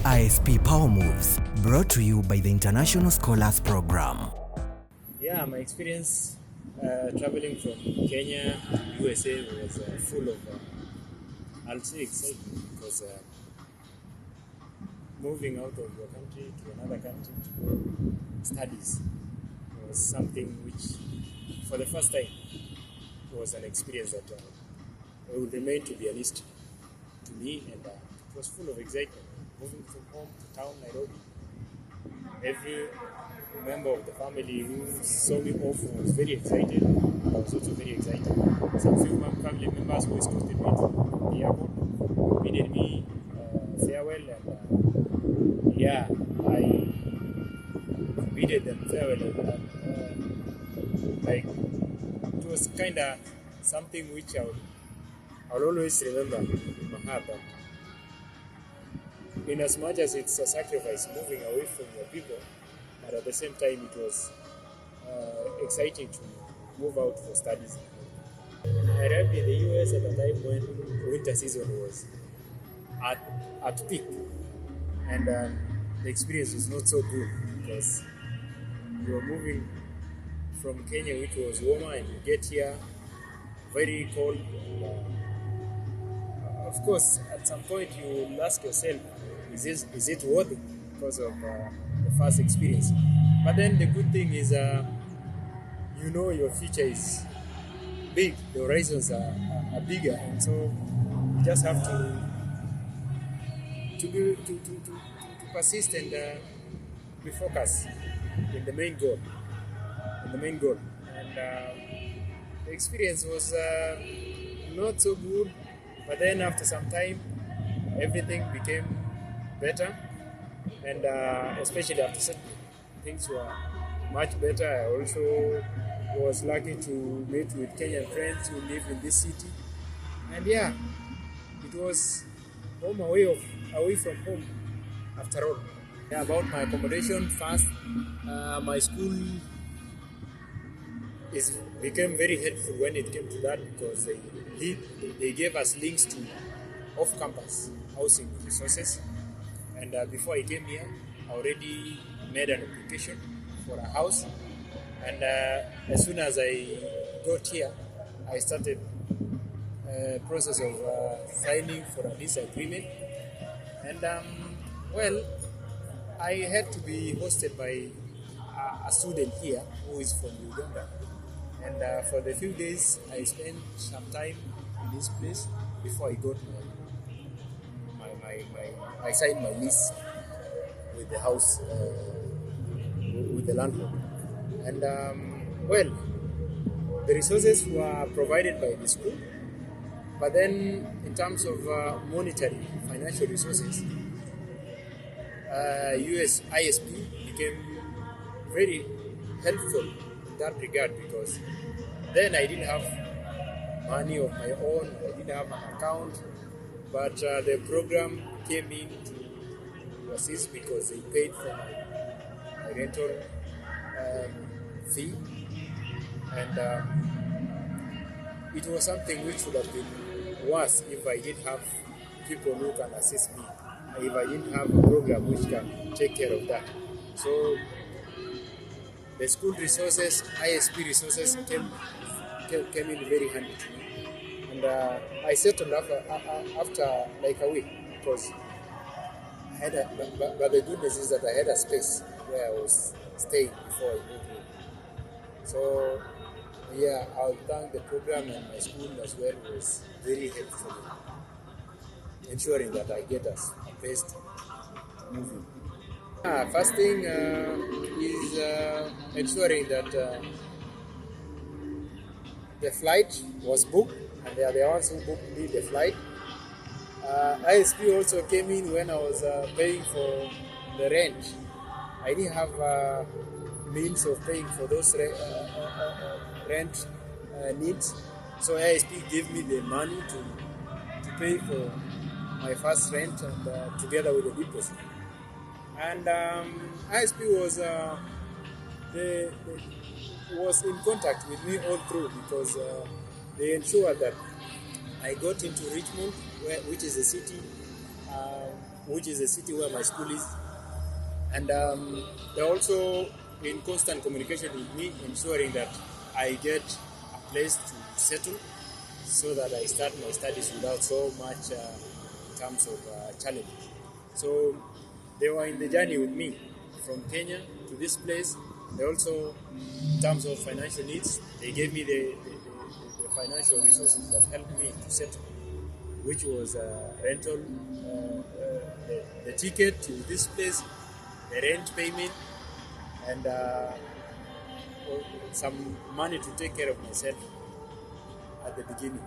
ISP Power Moves, brought to you by the International Scholars Program. Yeah, my experience traveling from Kenya to USA was full of, I'll say, excitement, because moving out of your country to another country to go studies was something which, for the first time, was an experience that would remain to be a list to me, and it was full of excitement. Moving from home to town, Nairobi, every member of the family who saw me off was very excited. I was also very excited. Some few family members who escorted me to the airport bided me farewell, and I bidded them farewell. And it was kind of something which I'll always remember in my heart. In as much as it's a sacrifice moving away from your people, but at the same time it was exciting to move out for studies. I arrived in the US at a time when winter season was at peak, and the experience was not so good because you were moving from Kenya, which was warmer, and you get here very cold. Of course, at some point you will ask yourself, is it worth it, because of the first experience? But then the good thing is, you know, your future is big, the horizons are bigger, and so you just have to persist and be focused in the main goal. And the experience was not so good, but then after some time, everything became better, and especially after certain things were much better. I also was lucky to meet with Kenyan friends who live in this city, and it was home away from home after all. Yeah, about my accommodation first, my school became very helpful when it came to that, because they gave us links to off-campus housing resources. And before I came here, I already made an application for a house. And as soon as I got here, I started a process of signing for a lease agreement. And I had to be hosted by a student here who is from Uganda. And for the few days, I spent some time in this place before I got I signed my lease with the house, with the landlord. And the resources were provided by the school, but then in terms of monetary, financial resources, US ISP became very helpful in that regard, because then I didn't have money of my own, I didn't have an account, but the program came in to assist, because they paid for my rental fee, and it was something which would have been worse if I didn't have people who can assist me, if I didn't have a program which can take care of that. So the school resources, ISP resources came in very handy to me. And I settled after like a week, because I had but the good news is that I had a space where I was staying before I moved in. So I'll thank the program, and my school as well was very helpful in ensuring that I get a place to move in. First thing is ensuring that the flight was booked, and they are the ones who booked me the flight. ISP also came in when I was paying for the rent. I didn't have means of paying for those rent needs, so ISP gave me the money to pay for my first rent, and together with the deposit. And ISP was in contact with me all through, because they ensured that I got into Richmond, which is a city which is the city where my school is. And they're also in constant communication with me, ensuring that I get a place to settle so that I start my studies without so much in terms of challenge. So they were in the journey with me from Kenya to this place. They also, in terms of financial needs, they gave me the financial resources that helped me to settle, which was rental, the ticket to this place, the rent payment, and some money to take care of myself at the beginning.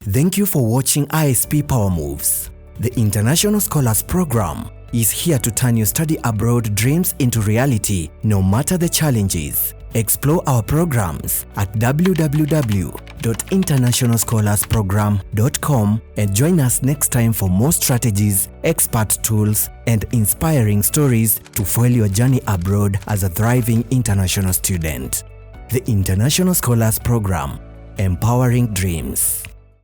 Thank you for watching ISP Power Moves. The International Scholars Program is here to turn your study abroad dreams into reality, no matter the challenges. Explore our programs at www.internationalscholarsprogram.com and join us next time for more strategies, expert tools, and inspiring stories to fuel your journey abroad as a thriving international student. The International Scholars Program, empowering dreams.